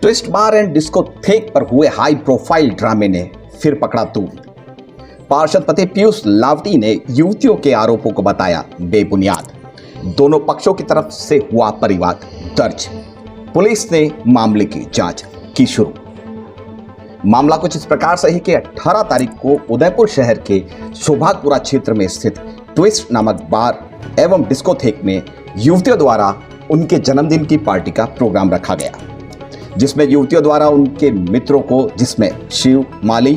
Twist bar and disco थेक पर हुए high profile ड्रामे ने फिर पकड़ा तूल। पार्षद पति पीयूष लावटी ने युवतियों के आरोपों को बताया बेबुनियाद। दोनों पक्षों की तरफ से हुआ परिवाद दर्ज। पुलिस ने मामले की जांच की शुरू। मामला कुछ इस प्रकार से है कि 18 तारीख को उदयपुर शहर के शोभापुरा क्षेत्र में स्थित ट्विस्ट नामक बार एवं डिस्को थेक में युवतियों द्वारा उनके जन्मदिन की पार्टी का प्रोग्राम रखा गया, जिसमें युवतियों द्वारा उनके मित्रों को, जिसमें शिव माली,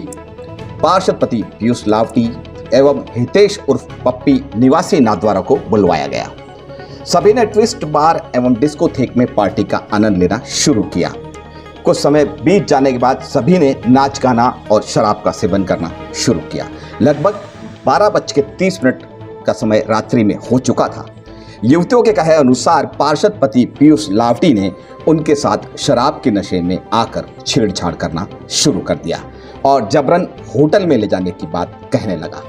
पार्षद पति पीयूष लावटी एवं हितेश उर्फ पप्पी निवासी नाथद्वारा को बुलवाया गया। सभी ने ट्विस्ट बार एवं डिस्को थेक में पार्टी का आनंद लेना शुरू किया। कुछ समय बीत जाने के बाद सभी ने नाच गाना और शराब का सेवन करना शुरू किया। लगभग 12:30 का समय रात्रि में हो चुका था। युवतियों के कहे अनुसार पार्षद पति पीयूष लावटी ने उनके साथ शराब के नशे में आकर छेड़छाड़ करना शुरू कर दिया और जबरन होटल में ले जाने की बात कहने लगा।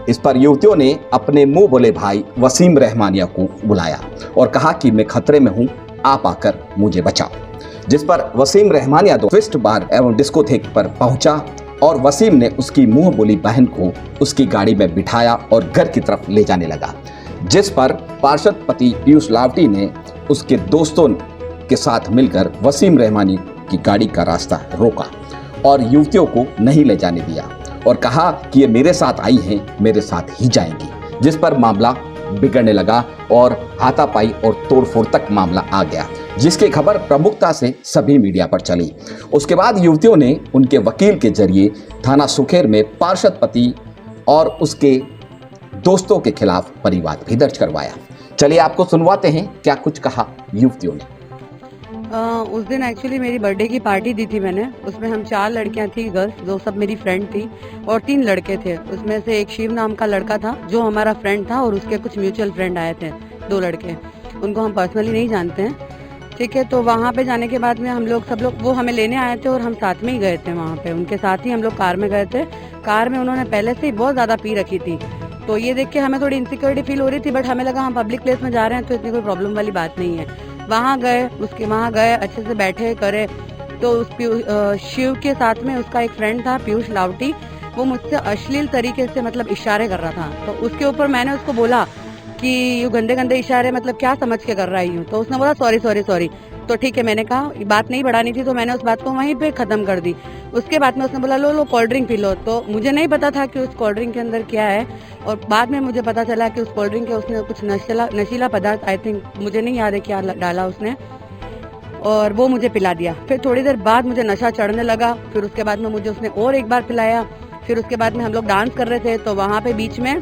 इस पर युवतियों ने अपने मुंह बोले भाई वसीम रहमानिया को बुलाया और कहा कि मैं खतरे में हूं, आप आकर मुझे बचाओ। जिस पर वसीम रहमानिया ट्विस्ट बार एवं डिस्को थेक पर पहुंचा और वसीम ने उसकी मुंह बोली बहन को उसकी गाड़ी में बिठाया और घर की तरफ ले जाने लगा। जिस पर पार्षद पति पीयूष लावटी ने उसके दोस्तों के साथ मिलकर वसीम रहमानी की गाड़ी का रास्ता रोका और युवतियों को नहीं ले जाने दिया और कहा कि ये मेरे साथ आई हैं, मेरे साथ ही जाएंगी। जिस पर मामला बिगड़ने लगा और हाथापाई और तोड़फोड़ तक मामला आ गया, जिसकी खबर प्रमुखता से सभी मीडिया पर चली। उसके बाद युवतियों ने उनके वकील के जरिए थाना सुखेर में पार्षद पति और उसके दोस्तों के खिलाफ परिवाद भी दर्ज करवाया। चलिए आपको सुनवाते हैं क्या कुछ कहा युवतियों ने। उस दिन एक्चुअली मेरी बर्थडे की पार्टी दी थी मैंने। उसमें हम 4 लड़कियां थी गर्ल्स, जो सब मेरी फ्रेंड थी, और 3 लड़के थे। उसमें से एक शिव नाम का लड़का था जो हमारा फ्रेंड था और उसके कुछ म्यूचुअल फ्रेंड आए थे, 2 लड़के। उनको हम पर्सनली नहीं जानते हैं, ठीक है। तो वहाँ पे जाने के बाद में हम लोग सब लोग वो हमें लेने आए थे और हम साथ में ही गए थे वहाँ पे। उनके साथ ही हम लोग कार में गए थे। कार में उन्होंने पहले से ही बहुत ज़्यादा पी रखी थी, तो ये देख के हमें थोड़ी इनसिक्योरिटी फील हो रही थी, बट हमें लगा हम पब्लिक प्लेस में जा रहे हैं तो इतनी कोई प्रॉब्लम वाली बात नहीं है। वहाँ गए अच्छे से बैठे करे। तो उस शिव के साथ में उसका एक फ्रेंड था पीयूष लावटी, वो मुझसे अश्लील तरीके से मतलब इशारे कर रहा था। तो उसके ऊपर मैंने उसको बोला कि ये गंदे गंदे इशारे मतलब क्या समझ के कर रहा है यूँ। तो उसने बोला सॉरी। तो ठीक है, मैंने कहा बात नहीं बढ़ानी थी, तो मैंने उस बात को वहीं पे खत्म कर दी। उसके बाद में उसने बोला लो कोल्ड ड्रिंक पी लो। तो मुझे नहीं पता था कि उस कोल्ड ड्रिंक के अंदर क्या है, और बाद में मुझे पता चला कि उस कोल्ड ड्रिंक के उसने कुछ नशीला पदार्थ, आई थिंक, मुझे नहीं याद है क्या डाला उसने, और वो मुझे पिला दिया। फिर थोड़ी देर बाद मुझे नशा चढ़ने लगा। फिर उसके बाद में मुझे उसने और एक बार पिलाया। फिर उसके बाद में हम लोग डांस कर रहे थे, तो वहाँ पे बीच में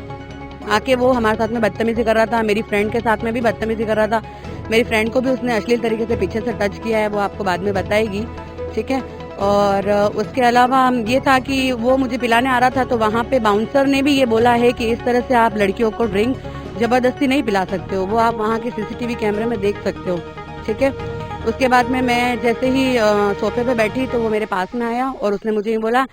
आके वो हमारे साथ में बदतमीजी कर रहा था। मेरी फ्रेंड के साथ में भी बदतमीजी कर रहा था। मेरी फ्रेंड को भी उसने अश्लील तरीके से पीछे से टच किया है, वो आपको बाद में बताएगी, ठीक है। और उसके अलावा ये था कि वो मुझे पिलाने आ रहा था, तो वहाँ पे बाउंसर ने भी ये बोला है कि इस तरह से आप लड़कियों को ड्रिंक जबरदस्ती नहीं पिला सकते हो, वो आप वहाँ के सीसीटीवी कैमरे में देख सकते हो, ठीक है। उसके बाद में मैं जैसे ही सोफे पे बैठी तो वो मेरे पास में आया और उसने मुझे बोला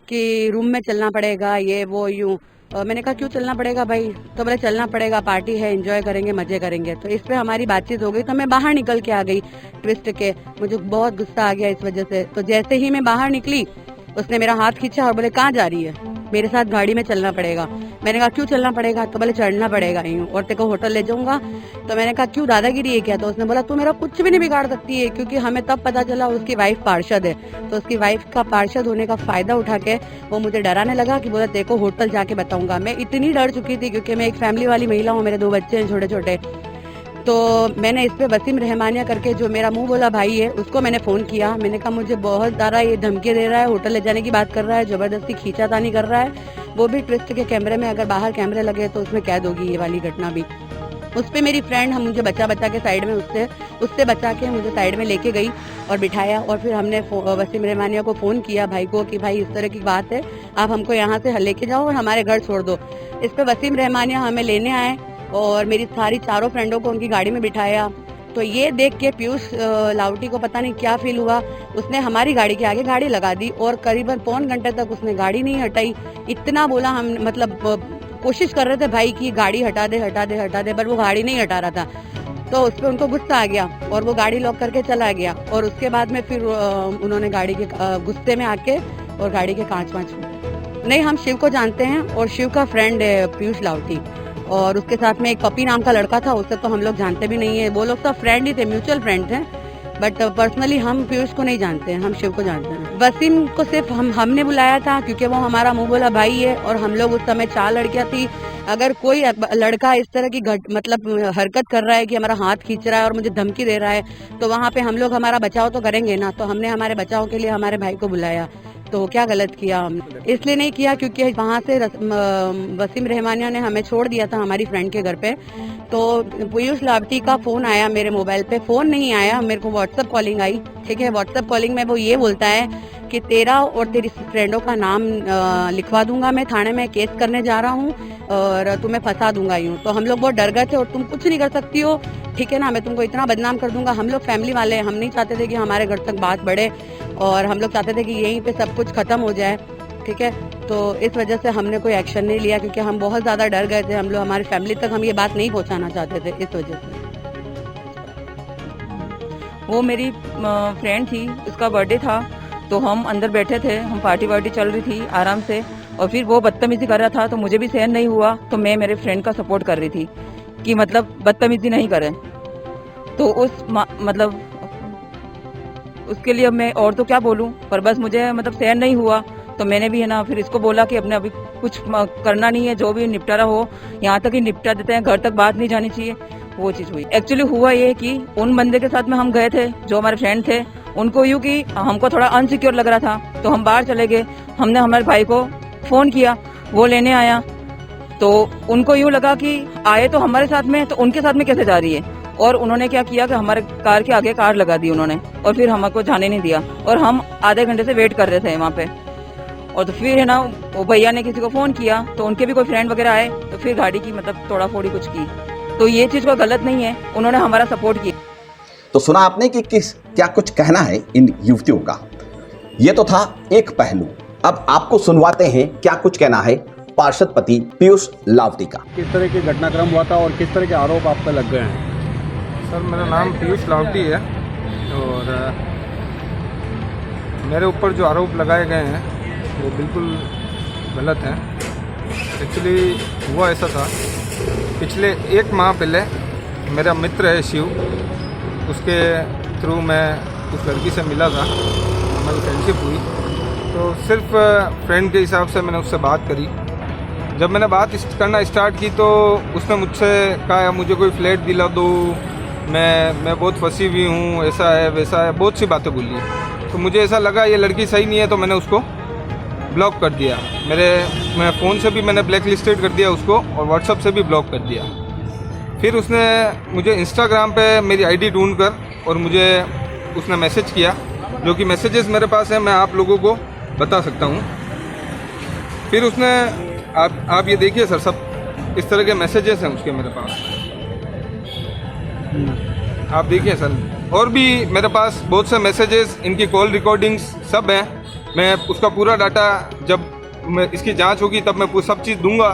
कि रूम में चलना पड़ेगा, ये वो यूँ। मैंने कहा क्यों चलना पड़ेगा भाई? तो बोले चलना पड़ेगा, पार्टी है, एंजॉय करेंगे, मजे करेंगे। तो इस पे हमारी बातचीत हो गई, तो मैं बाहर निकल के आ गई ट्विस्ट के। मुझे बहुत गुस्सा आ गया इस वजह से। तो जैसे ही मैं बाहर निकली उसने मेरा हाथ खींचा और बोले कहाँ जा रही है? मेरे साथ गाड़ी में चलना पड़ेगा। मैंने कहा क्यों चलना पड़ेगा? तो बोले चढ़ना पड़ेगा यूँ, और तेरे को होटल ले जाऊंगा। तो मैंने कहा क्यों, दादागिरी है क्या? तो उसने बोला तू मेरा कुछ भी नहीं बिगाड़ सकती है, क्योंकि हमें तब पता चला उसकी वाइफ पार्षद है। तो उसकी वाइफ का पार्षद होने का फायदा उठा के वो मुझे डराने लगा कि बोला तेरे को होटल जाके बताऊंगा। मैं इतनी डर चुकी थी क्योंकि मैं एक फैमिली वाली महिला हूँ, मेरे 2 बच्चे हैं छोटे छोटे। तो मैंने इस पे वसीम रहमानिया करके जो मेरा मुंह बोला भाई है, उसको मैंने फ़ोन किया। मैंने कहा मुझे बहुत ज़्यादा ये धमकी दे रहा है, होटल ले जाने की बात कर रहा है, ज़बरदस्ती खींचातानी कर रहा है, वो भी ट्विस्ट के कैमरे में। अगर बाहर कैमरे लगे तो उसमें कैद होगी ये वाली घटना भी। उस पर मेरी फ्रेंड हम मुझे बचा के साइड में उससे बचा के मुझे साइड में लेके गई और बिठाया। और फिर हमने वसीम रहमानिया को फ़ोन किया भाई को कि भाई इस तरह की बात है, आप हमको यहाँ से लेके जाओ और हमारे घर छोड़ दो। इस पर वसीम रहमानिया हमें लेने आए और मेरी सारी 4 फ्रेंडों को उनकी गाड़ी में बिठाया। तो ये देख के पीयूष लावटी को पता नहीं क्या फील हुआ, उसने हमारी गाड़ी के आगे गाड़ी लगा दी और करीबन पौन घंटे तक उसने गाड़ी नहीं हटाई। इतना बोला, हम मतलब कोशिश कर रहे थे भाई कि गाड़ी हटा दे, बट वो गाड़ी नहीं हटा रहा था। तो उस पर उनको गुस्सा आ गया और वो गाड़ी लॉक करके चला गया। और उसके बाद में फिर उन्होंने गाड़ी के गुस्से में आके और गाड़ी के कांच वांच फूटे। नहीं, हम शिव को जानते हैं और शिव का फ्रेंड है पीयूष लावटी, और उसके साथ में एक पपी नाम का लड़का था, उससे तो हम लोग जानते भी नहीं है। वो लोग सब फ्रेंड ही थे, म्यूचुअल फ्रेंड थे, बट पर्सनली हम पीयूष को नहीं जानते हैं, हम शिव को जानते हैं। वसीम को सिर्फ हमने बुलाया था क्योंकि वो हमारा मुंह बोला भाई है, और हम लोग उस समय 4 लड़कियां थी। अगर कोई लड़का इस तरह की मतलब हरकत कर रहा है कि हमारा हाथ खींच रहा है और मुझे धमकी दे रहा है, तो वहाँ पे हम लोग हमारा बचाव तो करेंगे ना। तो हमने हमारे बचाव के लिए हमारे भाई को बुलाया। तो क्या गलत किया हमने? इसलिए नहीं किया क्योंकि वहाँ से वसीम रहमानिया ने हमें छोड़ दिया था हमारी फ्रेंड के घर पे। तो पीयूष लावटी का फोन आया मेरे मोबाइल पे, फोन नहीं आया, मेरे को व्हाट्सएप कॉलिंग आई। ठीक है, व्हाट्सएप कॉलिंग में वो ये बोलता है कि तेरा और तेरी फ्रेंडों का नाम लिखवा दूंगा, मैं थाने में केस करने जा रहा हूँ और तुम्हें फंसा दूंगा यूं। तो हम लोग बहुत डर गए थे, और तुम कुछ नहीं कर सकती हो, ठीक है ना, मैं तुमको इतना बदनाम कर दूंगा। हम लोग फैमिली वाले हैं, हम नहीं चाहते थे कि हमारे घर तक बात बढ़े, और हम लोग चाहते थे कि यहीं पे सब कुछ खत्म हो जाए। ठीक है, तो इस वजह से हमने कोई एक्शन नहीं लिया क्योंकि हम बहुत ज्यादा डर गए थे। हम लोग हमारी फैमिली तक हम ये बात नहीं पहुंचाना चाहते थे, इस वजह से। वो मेरी फ्रेंड थी, उसका बर्थडे था, तो हम अंदर बैठे थे, हम पार्टी वार्टी चल रही थी आराम से, और फिर वो बदतमीजी कर रहा था, तो मुझे भी सहन नहीं हुआ, तो मैं मेरे फ्रेंड का सपोर्ट कर रही थी कि मतलब बदतमीजी नहीं करें। तो मतलब उसके लिए मैं और तो क्या बोलूं, पर बस मुझे मतलब सहन नहीं हुआ, तो मैंने भी है ना फिर इसको बोला कि अपने अभी कुछ करना नहीं है, जो भी निपटारा हो यहाँ तक ही निपटा देते हैं, घर तक बात नहीं जानी चाहिए। वो चीज़ हुई। एक्चुअली हुआ ये कि उन बंदे के साथ में हम गए थे जो हमारे फ्रेंड थे, उनको यूँ कि हमको थोड़ा अनसिक्योर लग रहा था, तो हम बाहर चले गए। हमने हमारे भाई को फ़ोन किया, वो लेने आया, तो उनको यूँ लगा कि आए तो हमारे साथ में, तो उनके साथ में कैसे जा रही है, और उन्होंने क्या किया कि हमारे कार के आगे कार लगा दी उन्होंने, और फिर हमको जाने नहीं दिया, और हम आधे घंटे से वेट कर रहे थे वहाँ पे। और तो फिर है ना वो भैया ने किसी को फ़ोन किया, तो उनके भी कोई फ्रेंड वगैरह आए, तो फिर गाड़ी की मतलब तोड़ा फोड़ी कुछ की। तो ये चीज़ को गलत नहीं है, उन्होंने हमारा सपोर्ट किया। तो सुना आपने कि क्या कुछ कहना है इन युवतियों का। ये तो था एक पहलू। अब आपको सुनवाते हैं क्या कुछ कहना है पार्षद पति पीयूष लावटी का। किस तरह के घटनाक्रम हुआ था और किस तरह के आरोप आप पे लग गए हैं? सर, मेरा नाम पीयूष लावटी है, और मेरे ऊपर जो आरोप लगाए गए हैं वो बिल्कुल गलत हैं। एक्चुअली हुआ ऐसा था, पिछले 1 माह पहले मेरा मित्र है शिव, उसके थ्रू मैं उस लड़की से मिला था, हमारी फ्रेंडशिप हुई, तो सिर्फ फ्रेंड के हिसाब से मैंने उससे बात करी। जब मैंने बात करना स्टार्ट की तो उसने मुझसे कहा मुझे कोई फ्लैट दिला दो, मैं बहुत फंसी हुई हूँ, ऐसा है वैसा है, बहुत सी बातें बोली। तो मुझे ऐसा लगा ये लड़की सही नहीं है, तो मैंने उसको ब्लॉक कर दिया। मैं फ़ोन से भी मैंने ब्लैक लिस्टेड कर दिया उसको, और व्हाट्सएप से भी ब्लॉक कर दिया। फिर उसने मुझे इंस्टाग्राम पे मेरी आईडी ढूंढ कर और मुझे उसने मैसेज किया, जो कि मैसेजेस मेरे पास है, मैं आप लोगों को बता सकता हूँ। फिर उसने आप ये देखिए सर, सब इस तरह के मैसेजेस हैं उसके मेरे पास, आप देखिए सर। और भी मेरे पास बहुत से मैसेजेस, इनकी कॉल रिकॉर्डिंग्स सब हैं। मैं उसका पूरा डाटा, जब मैं इसकी जांच होगी तब मैं सब चीज़ दूंगा।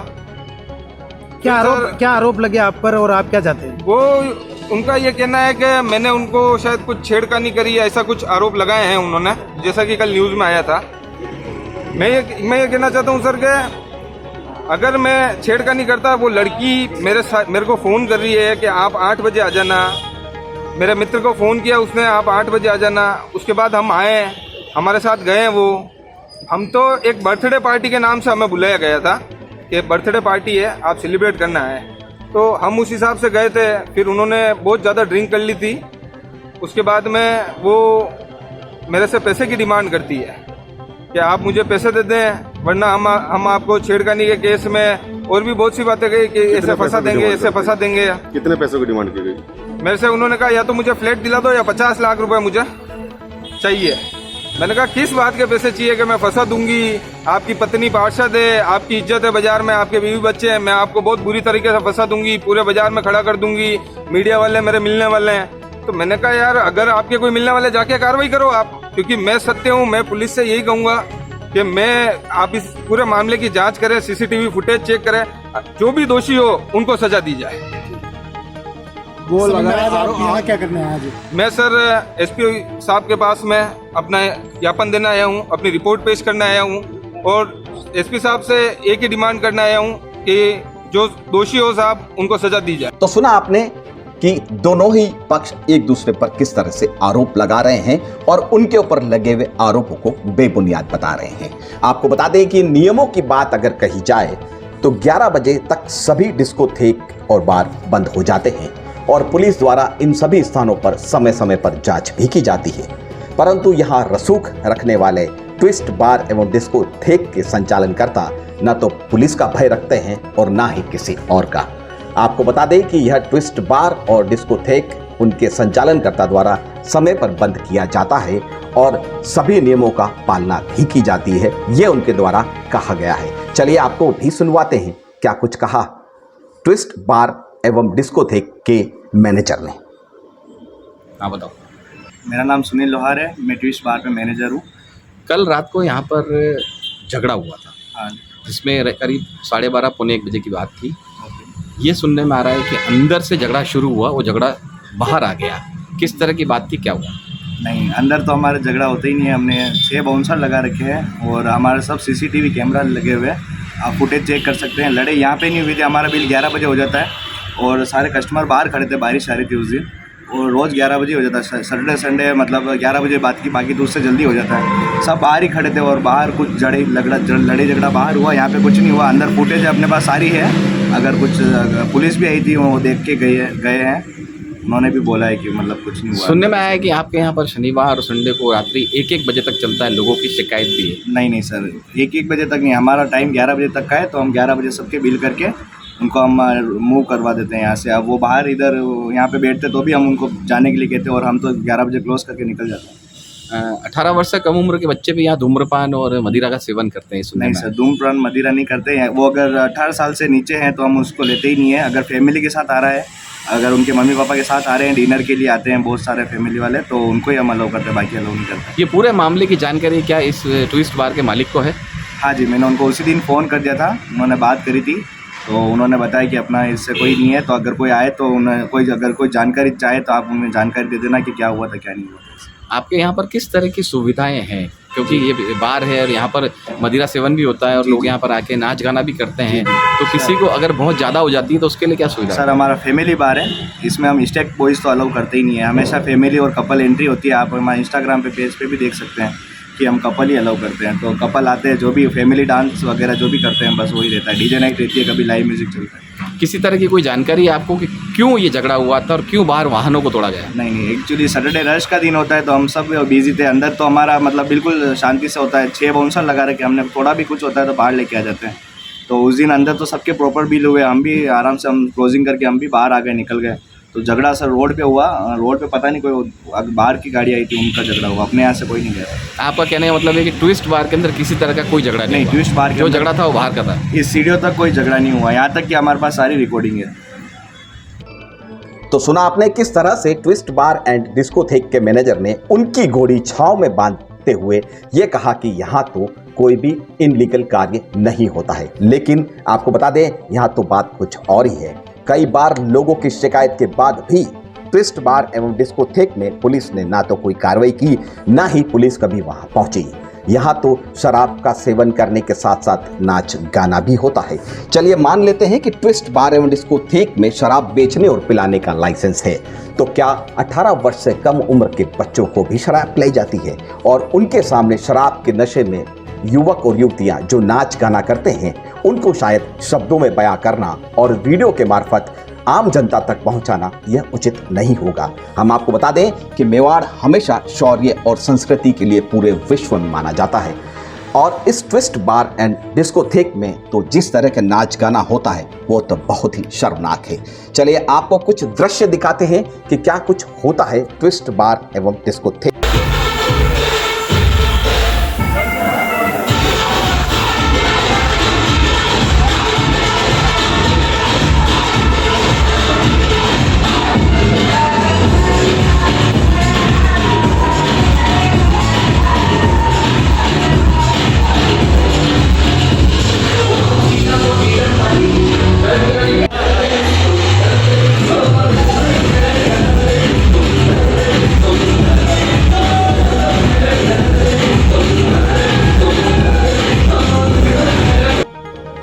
क्या आरोप लगे आप पर और आप क्या चाहते हैं? वो उनका ये कहना है कि मैंने उनको शायद कुछ छेड़खानी करी है, ऐसा कुछ आरोप लगाए हैं उन्होंने, जैसा कि कल न्यूज़ में आया था। मैं ये कहना चाहता हूँ सर कि अगर मैं छेड़खानी करता, वो लड़की मेरे को फ़ोन कर रही है कि आप 8 बजे आ जाना। मेरे मित्र को फ़ोन किया उसने, आप 8 बजे आ जाना। उसके बाद हम आए, हमारे साथ गए वो। हम तो एक बर्थडे पार्टी के नाम से हमें बुलाया गया था कि बर्थडे पार्टी है, आप सेलिब्रेट करना है, तो हम उस हिसाब से गए थे। फिर उन्होंने बहुत ज़्यादा ड्रिंक कर ली थी। उसके बाद में वो मेरे से पैसे की डिमांड करती है कि आप मुझे पैसे दे दें, वरना हम आपको छेड़खानी के केस में और भी बहुत सी बातें कही कि ऐसे फंसा देंगे, ऐसे फंसा देंगे। कितने पैसों की डिमांड की गई? मेरे से उन्होंने कहा या तो मुझे फ्लैट दिला दो या 50 लाख रुपए मुझे चाहिए। मैंने कहा किस बात के पैसे चाहिए कि मैं फंसा दूंगी? आपकी पत्नी पार्षद है, आपकी इज्जत है बाजार में, आपके बीवी बच्चे हैं, मैं आपको बहुत बुरी तरीके से फंसा दूंगी, पूरे बाजार में खड़ा कर दूंगी, मीडिया वाले मेरे मिलने वाले हैं। तो मैंने कहा यार, अगर आपके कोई मिलने वाले जाके कार्रवाई करो आप, क्योंकि मैं सत्य हूँ। मैं पुलिस से यही कहूँगा कि आप इस पूरे मामले की जांच करें, CCTV फुटेज चेक करें, जो भी दोषी हो उनको सजा दी जाए। वो लगाया आप यहाँ क्या करने आए आज? मैं सर एसपी साहब के पास मैं अपना ज्ञापन देने आया हूँ, अपनी रिपोर्ट पेश करने आया हूँ और एसपी साहब से एक ही डिमांड करने आया हूँ कि जो दोषी हो साहब उनको सजा दी जाए। तो सुना आपने कि दोनों ही पक्ष एक दूसरे पर किस तरह से आरोप लगा रहे हैं और उनके ऊपर लगे हुए आरोपों को बेबुनियाद बता रहे हैं। आपको बता दें कि नियमों की बात अगर कही जाए तो 11 बजे तक सभी डिस्कोथेक और बार बंद हो जाते हैं और पुलिस द्वारा इन सभी स्थानों पर समय समय पर जांच भी की जाती है। परंतु यहाँ रसूख रखने वाले ट्विस्ट बार एवं डिस्कोथेक के संचालनकर्ता न तो पुलिस का भय रखते हैं और ना ही किसी और का। आपको बता दें कि यह ट्विस्ट बार और डिस्कोथेक उनके संचालनकर्ता द्वारा समय पर बंद किया जाता है और सभी नियमों का पालना भी की जाती है, ये उनके द्वारा कहा गया है। चलिए आपको भी सुनवाते हैं क्या कुछ कहा ट्विस्ट बार एवं डिस्कोथेक के मैनेजर ने। हाँ बताओ। मेरा नाम सुनील लोहार है, मैं ट्विस्ट बार पे मैनेजर हूँ। कल रात को यहाँ पर झगड़ा हुआ था, हाँ, जिसमें करीब 12:30 पौने 1 बजे की बात थी। ये सुनने में आ रहा है कि अंदर से झगड़ा शुरू हुआ, वो झगड़ा बाहर आ गया। किस तरह की बात थी, क्या हुआ? नहीं, अंदर तो हमारे झगड़ा होता ही नहीं है। हमने 6 बाउंसर लगा रखे हैं और हमारे सब सीसीटीवी कैमरा लगे हुए हैं, आप फुटेज चेक कर सकते हैं। लड़ाई यहाँ पे नहीं हुई थी। हमारा बिल 11 बजे हो जाता है और सारे कस्टमर बाहर खड़े थे, बारिश आ रही थी उस दिन और रोज़ 11 बजे हो जाता है। सैटरडे संडे मतलब 11 बजे बात की, बाकी तो उससे जल्दी हो जाता है। सब बाहर ही खड़े थे और बाहर कुछ लड़ाई झगड़ा बाहर हुआ, यहाँ पे कुछ नहीं हुआ। अंदर फुटेज अपने पास सारी है। अगर कुछ पुलिस भी आई थी, वो देख के गए हैं, उन्होंने भी बोला है कि मतलब कुछ नहीं हुआ। सुनने में आया है कि आपके यहाँ पर शनिवार और संडे को रात्रि 1-1 बजे तक चलता है, लोगों की शिकायत भी है। नहीं सर, 1-1 बजे तक नहीं, हमारा टाइम 11 बजे तक का है, तो हम 11 बजे सबके बिल करके उनको हम मूव करवा देते हैं यहाँ से। अब वो बाहर इधर यहाँ पे बैठते तो भी हम उनको जाने के लिए कहते हैं और हम तो 11 बजे क्लोज करके निकल जाते हैं। 18 वर्ष से कम उम्र के बच्चे भी यहाँ धूम्रपान और मदिरा का सेवन करते हैं? नहीं सर, धूम्रपान मदिरा नहीं करते हैं। वो अगर 18 साल से नीचे हैं तो हम उसको लेते ही नहीं है। अगर फैमिली के साथ आ रहा है, अगर उनके मम्मी पापा के साथ आ रहे हैं, डिनर के लिए आते हैं बहुत सारे फैमिली वाले, तो उनको ही हम अलाउ करते हैं, बाकी अलाउ नहीं करते। ये पूरे मामले की जानकारी क्या इस ट्विस्ट बार के मालिक को है? हाँ जी, मैंने उनको उसी दिन फ़ोन कर दिया था, उन्होंने बात करी थी, तो उन्होंने बताया कि अपना इससे कोई नहीं है, तो अगर कोई आए तो अगर कोई जानकारी चाहे तो आप उन्हें जानकारी दे देना कि क्या हुआ था क्या नहीं हुआ था। आपके यहाँ पर किस तरह की सुविधाएं हैं, क्योंकि ये बार है और यहाँ पर मदिरा सेवन भी होता है और लोग यहाँ पर आके नाच गाना भी करते हैं, तो किसी को अगर बहुत ज़्यादा हो जाती है तो उसके लिए क्या सुविधा? सर, हमारा फैमिली बार है, इसमें हम स्टेक बॉयज़ तो अलाउ करते ही नहीं है। हमेशा फैमिली और कपल एंट्री होती है। आप हमारे इंस्टाग्राम पे पेज पे भी देख सकते हैं कि हम कपल ही अलाउ करते हैं। तो कपल आते हैं, जो भी फैमिली डांस वगैरह जो भी करते हैं, बस वही रहता है। डीजे नाइट रहती है, कभी लाइव म्यूजिक चलता है। किसी तरह की कोई जानकारी है आपको कि क्यों ये झगड़ा हुआ था और क्यों बाहर वाहनों को तोड़ा गया? नहीं, एक्चुअली सैटरडे रश का दिन होता है तो हम सब बिजी थे। अंदर तो हमारा मतलब बिल्कुल शांति से होता है। 6 बाउंसर लगा रखे हमने, थोड़ा भी कुछ होता है तो बाहर लेके आ जाते हैं। तो उस दिन अंदर तो सबके प्रॉपर बिल हुए, हम भी आराम से हम क्लोजिंग करके हम भी बाहर आ गए, निकल गए। तो झगड़ा सर रोड पे हुआ। रोड पे पता नहीं कोई बाहर की गाड़ी आई थी, उनका झगड़ा हुआ, अपने यहाँ से कोई नहीं गया। आपका कहने का मतलब है कि ट्विस्ट बार के अंदर किसी तरह का कोई झगड़ा नहीं हुआ? ट्विस्ट बार जो झगड़ा था वो बाहर का था। इस सीढ़ियों तक कोई झगड़ा नहीं हुआ, यहाँ तक कि हमारे पास सारी रिकॉर्डिंग है। तो सुना आपने किस तरह से ट्विस्ट बार एंड डिस्कोथेक के मैनेजर ने उनकी घोड़ी छांव में बांधते हुए ये कहा कि यहाँ तो कोई भी इनलीगल कार्य नहीं होता है। लेकिन आपको बता दें, यहाँ तो बात कुछ और ही है। कई बार लोगों की शिकायत के बाद भी ट्विस्ट बार एवं डिस्कोथेक में पुलिस ने ना तो कोई कार्रवाई की, ना ही पुलिस कभी वहां पहुंची। यहाँ तो शराब का सेवन करने के साथ साथ नाच गाना भी होता है। चलिए मान लेते हैं कि ट्विस्ट बार एवं डिस्कोथेक में शराब बेचने और पिलाने का लाइसेंस है, तो क्या 18 वर्ष से कम उम्र के बच्चों को भी शराब पिलाई जाती है? और उनके सामने शराब के नशे में युवक और युवतियां जो नाच गाना करते हैं, उनको शायद शब्दों में बयां करना और वीडियो के मार्फत आम जनता तक पहुंचाना यह उचित नहीं होगा। हम आपको बता दें कि मेवाड़ हमेशा शौर्य और संस्कृति के लिए पूरे विश्व में माना जाता है और इस ट्विस्ट बार एंड डिस्कोथेक में तो जिस तरह के नाच गाना होता है वो तो बहुत ही शर्मनाक है। चलिए आपको कुछ दृश्य दिखाते हैं कि क्या कुछ होता है ट्विस्ट बार एवं डिस्कोथेक।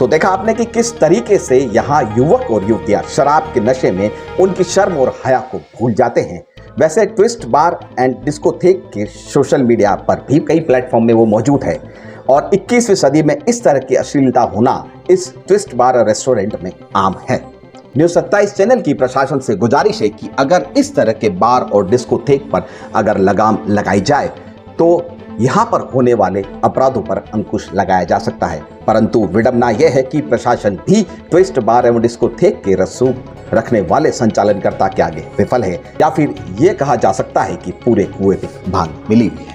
तो देखा आपने कि किस तरीके से यहाँ युवक और युवतियां शराब के नशे में उनकी शर्म और हया को भूल जाते हैं। वैसे ट्विस्ट बार एंड डिस्कोथेक के सोशल मीडिया पर भी कई प्लेटफॉर्म में वो मौजूद है और 21वीं सदी में इस तरह की अश्लीलता होना इस ट्विस्ट बार और रेस्टोरेंट में आम है। न्यूज़ 27 चैनल की प्रशासन से गुजारिश है कि अगर इस तरह के बार और डिस्कोथेक पर अगर लगाम लगाई जाए तो यहाँ पर होने वाले अपराधों पर अंकुश लगाया जा सकता है। परंतु विडंबना यह है कि प्रशासन भी ट्विस्ट बार एवं डिस्कोथेक के रसूख रखने वाले संचालनकर्ता के आगे विफल है, या फिर ये कहा जा सकता है कि पूरे कुएं में भांग मिली हुई है।